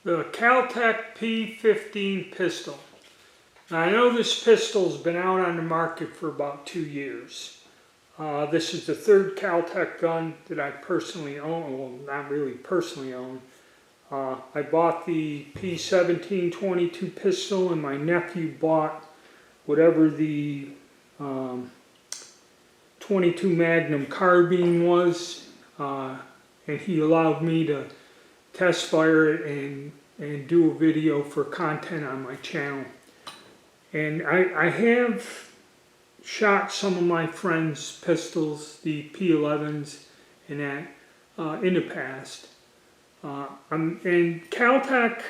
the Kel Tec P-15 pistol. Now, I know this pistol's been out on the market for about 2 years. This is the third Kel Tec gun that I personally own. Well, not really personally own. I bought the P-17 22 pistol, and my nephew bought whatever the 22 Magnum carbine was, and he allowed me to test fire it and do a video for content on my channel. And I have shot some of my friends' pistols, the P-11s, and that in the past. And Kel Tec,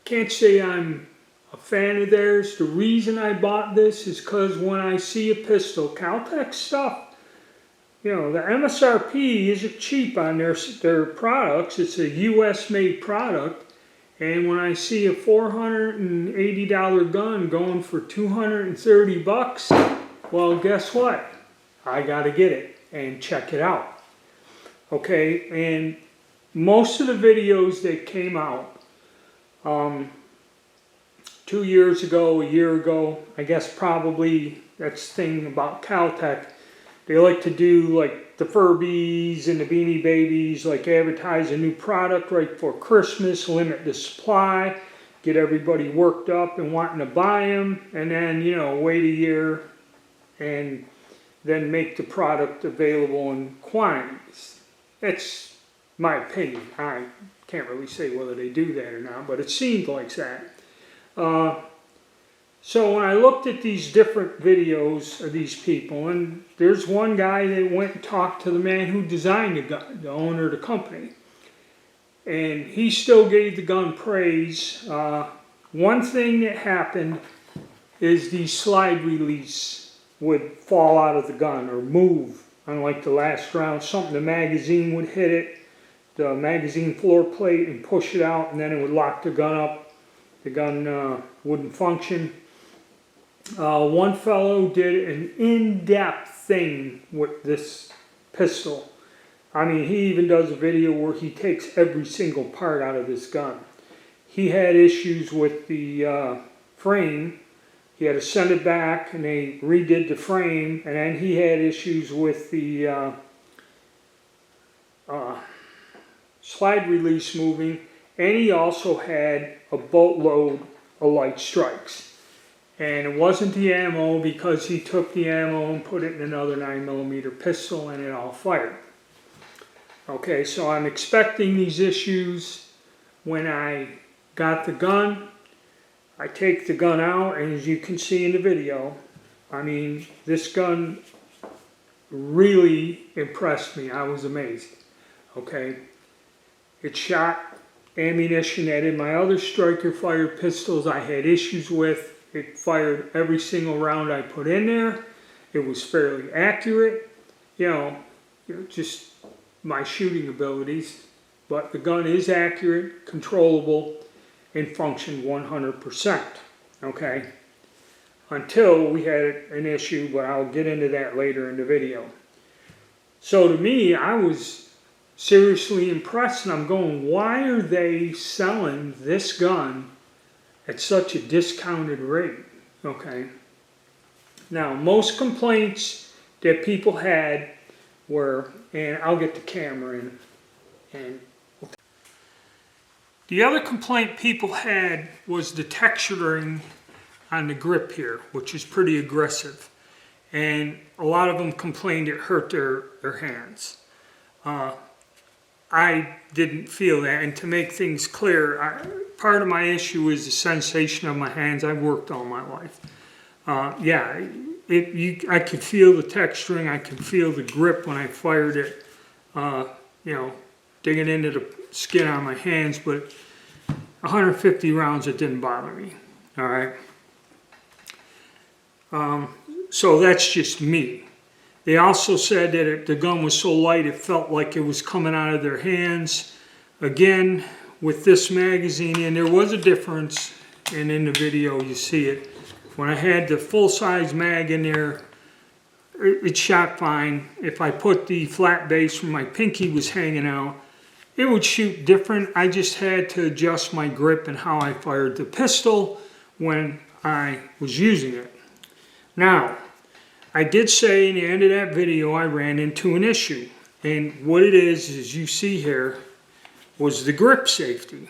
can't say I'm a fan of theirs. The reason I bought this is because when I see a pistol, Kel Tec stuff, you know, the MSRP isn't cheap on their products. It's a US made product. And when I see a $480 gun going for 230 bucks, well, guess what? I gotta get it and check it out. Okay, and most of the videos that came out 2 years ago, a year ago, I guess probably that's the thing about Kel Tec. They like to do like the Furbies and the Beanie Babies, like advertise a new product right before Christmas, limit the supply, get everybody worked up and wanting to buy them, and then, you know, wait a year and then make the product available in quantities. That's my opinion. I can't really say whether they do that or not, but it seemed like that. So when I looked at these different videos of these people, and there's one guy that went and talked to the man who designed the gun, the owner of the company, and he still gave the gun praise. One thing that happened is the slide release would fall out of the gun or move. Unlike the last round, the magazine would hit it, the magazine floor plate, and push it out, and then it would lock the gun up. The gun wouldn't function. One fellow did an in-depth thing with this pistol. I mean, he even does a video where he takes every single part out of this gun. He had issues with the frame. He had to send it back, and they redid the frame, and then he had issues with the slide release moving, and he also had a boatload of light strikes. And it wasn't the ammo, because he took the ammo and put it in another 9mm pistol and it all fired. Okay, so I'm expecting these issues when I got the gun. I take the gun out, and as you can see in the video, I mean, this gun really impressed me. I was amazed. Okay, it shot ammunition that in my other striker fired pistols I had issues with. It fired every single round I put in there. It was fairly accurate, you know, just my shooting abilities. But the gun is accurate, controllable, and functioned 100%, okay? Until we had an issue, but I'll get into that later in the video. So to me, I was seriously impressed, and I'm going, why are they selling this gun at such a discounted rate? Okay. Now, most complaints that people had were, and I'll get the camera in, and the other complaint people had was the texturing on the grip here, which is pretty aggressive. And a lot of them complained it hurt their hands. I didn't feel that, and to make things clear, part of my issue is the sensation of my hands. I've worked all my life. Yeah, I could feel the texturing. I could feel the grip when I fired it, you know, digging into the skin on my hands, but 150 rounds, it didn't bother me, all right? So that's just me. They also said that the gun was so light it felt like it was coming out of their hands. Again, with this magazine, and there was a difference, and in the video you see it. When I had the full-size mag in there, it shot fine. If I put the flat base where my pinky was hanging out, it would shoot different. I just had to adjust my grip and how I fired the pistol when I was using it. Now, I did say in the end of that video I ran into an issue. And what it is, as you see here, was the grip safety.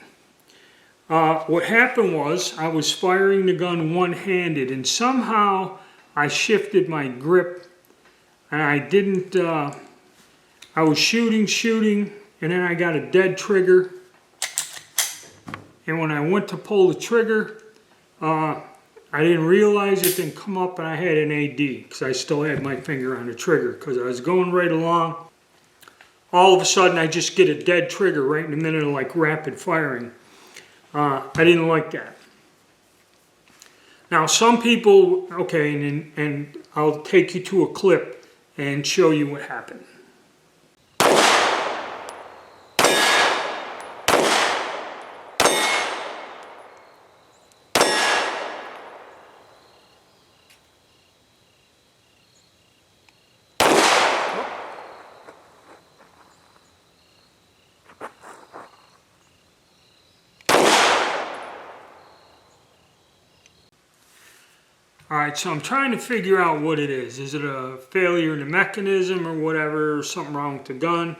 What happened was I was firing the gun one-handed, and somehow I shifted my grip, and I didn't, I was shooting, and then I got a dead trigger. And when I went to pull the trigger, I didn't realize it didn't come up, and I had an AD because I still had my finger on the trigger because I was going right along. All of a sudden, I just get a dead trigger right in the middle of like rapid firing. I didn't like that. Now, some people, okay, and I'll take you to a clip and show you what happened. Alright, so I'm trying to figure out what it is. Is it a failure in the mechanism or whatever, or something wrong with the gun?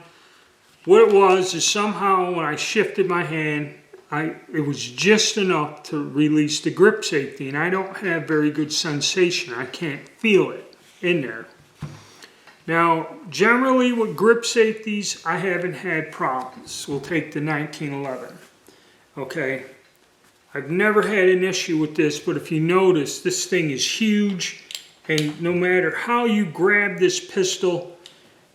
What it was is somehow when I shifted my hand, it was just enough to release the grip safety, and I don't have very good sensation. I can't feel it in there. Now, generally with grip safeties, I haven't had problems. We'll take the 1911. Okay. I've never had an issue with this, but if you notice, this thing is huge, and no matter how you grab this pistol,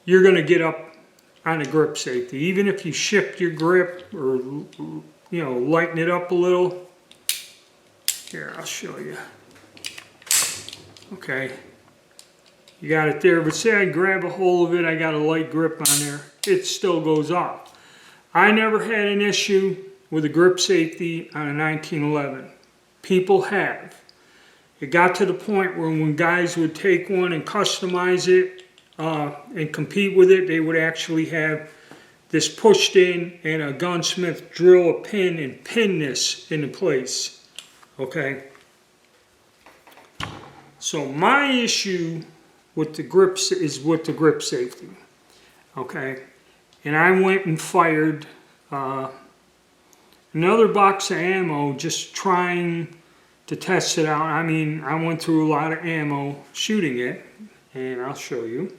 you're going to get up on a grip safety. Even if you shift your grip or, you know, lighten it up a little. Here, I'll show you. Okay. You got it there, but say I grab a hold of it, I got a light grip on there, it still goes off. I never had an issue with a grip safety on a 1911. People have. It got to the point where when guys would take one and customize it and compete with it, they would actually have this pushed in and a gunsmith drill a pin and pin this into place. Okay? So my issue with the grips is with the grip safety. Okay? And I went and fired another box of ammo, just trying to test it out. I mean, I went through a lot of ammo shooting it, and I'll show you.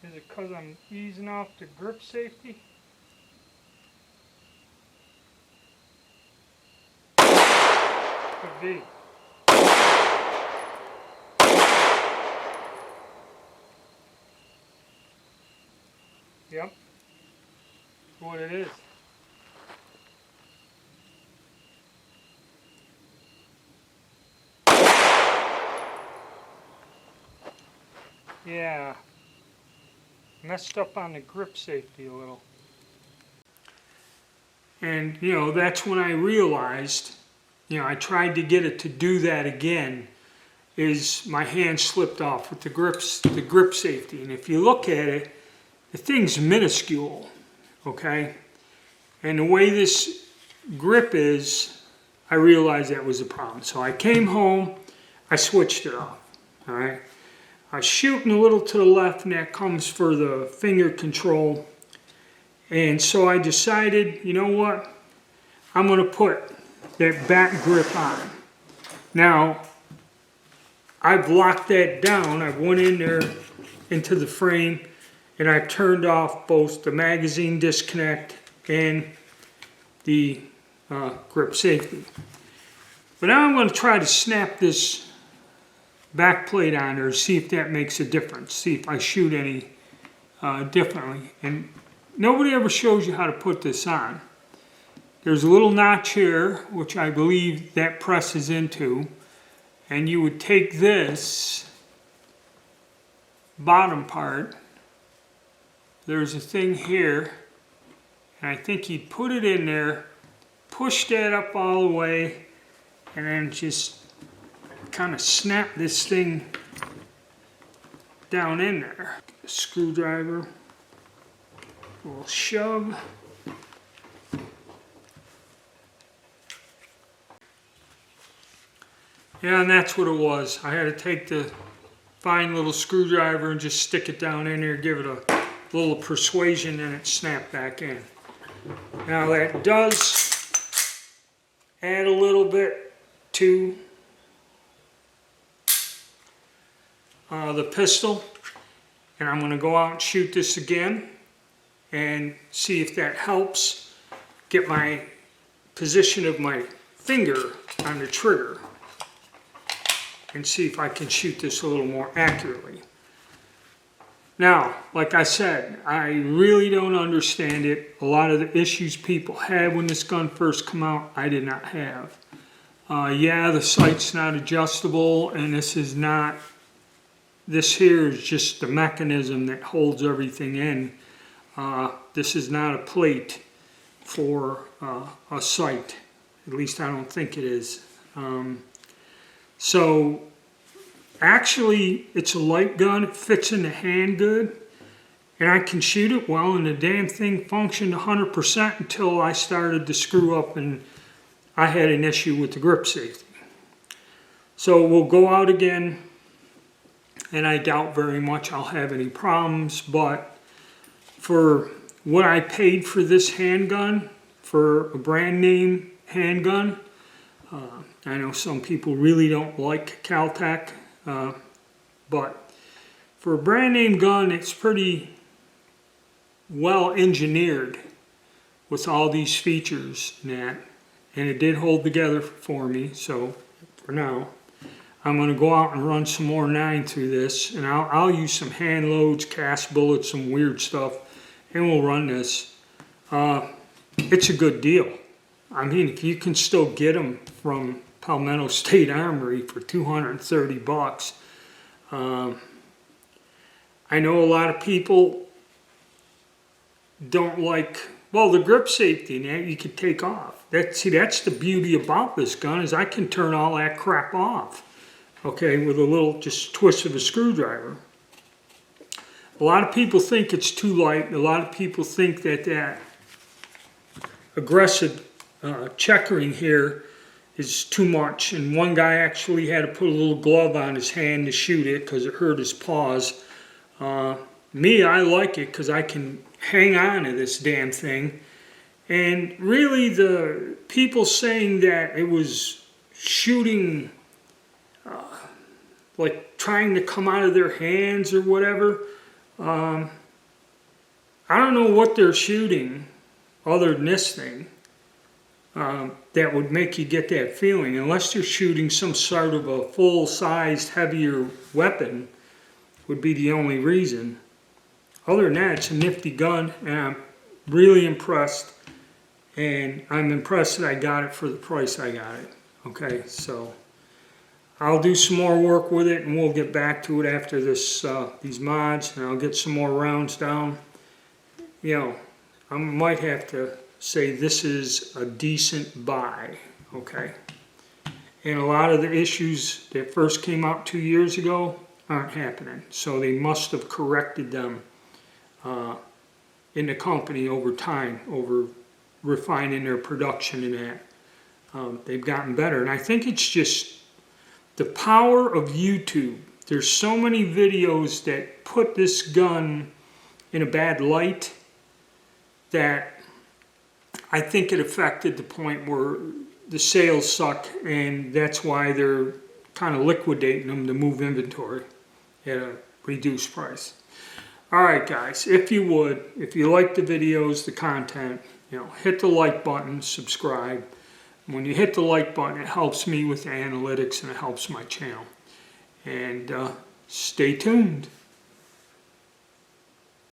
Is it because I'm easing off the grip safety? Could be. Yep. That's what it is. Yeah. Messed up on the grip safety a little. And, you know, that's when I realized, you know, I tried to get it to do that again, is my hand slipped off with the grip safety. And if you look at it, the thing's minuscule, okay? And the way this grip is, I realized that was a problem. So I came home, I switched it off, all right? I was shooting a little to the left, and that comes for the finger control. And so I decided, you know what? I'm going to put that back grip on. Now, I've locked that down. I went in there into the frame and I turned off both the magazine disconnect and the grip safety. But now I'm going to try to snap this back plate on there, see if that makes a difference, see if I shoot any differently. And nobody ever shows you how to put this on. There's a little notch here, which I believe that presses into, and you would take this bottom part, there's a thing here, and I think you'd put it in there, push that up all the way, and then just kind of snap this thing down in there. A screwdriver, a little shove. Yeah, and that's what it was. I had to take the fine little screwdriver and just stick it down in there, give it a little persuasion, and it snapped back in. Now that does add a little bit to the pistol, and I'm going to go out and shoot this again and see if that helps get my position of my finger on the trigger and see if I can shoot this a little more accurately. Now, like I said, I really don't understand it. A lot of the issues people had when this gun first came out, I did not have. Yeah, the sight's not adjustable, and this here is just the mechanism that holds everything in. This is not a plate for a sight. At least I don't think it is. So actually it's a light gun, it fits in the hand good, and I can shoot it well, and the damn thing functioned 100% until I started to screw up and I had an issue with the grip safety. So we'll go out again, and I doubt very much I'll have any problems, but for what I paid for this handgun, for a brand name handgun, I know some people really don't like Kel Tec, but for a brand name gun, it's pretty well engineered with all these features and that, and it did hold together for me. So for now, I'm going to go out and run some more 9 through this, and I'll use some hand loads, cast bullets, some weird stuff, and we'll run this. It's a good deal. I mean, if you can still get them from Palmetto State Armory for 230 bucks. I know a lot of people don't like, well, the grip safety and that you can take off. That's the beauty about this gun, is I can turn all that crap off, okay, with a little just twist of a screwdriver. A lot of people think it's too light. A lot of people think that aggressive checkering here is too much, and one guy actually had to put a little glove on his hand to shoot it because it hurt his paws. Me, I like it because I can hang on to this damn thing, and really the people saying that it was shooting like trying to come out of their hands or whatever, I don't know what they're shooting other than this thing that would make you get that feeling, unless you're shooting some sort of a full-sized, heavier weapon, would be the only reason. Other than that, it's a nifty gun, and I'm really impressed, and I'm impressed that I got it for the price I got it. Okay, so I'll do some more work with it, and we'll get back to it after this these mods, and I'll get some more rounds down. You know, I might have to say this is a decent buy, okay? And a lot of the issues that first came out 2 years ago aren't happening, so they must have corrected them in the company over time, over refining their production and that. They've gotten better, and I think it's just the power of YouTube. There's so many videos that put this gun in a bad light that I think it affected the point where the sales suck, and that's why they're kind of liquidating them to move inventory at a reduced price. Alright guys, if you like the videos, the content, hit the like button, subscribe. When you hit the like button, it helps me with the analytics and it helps my channel. And stay tuned.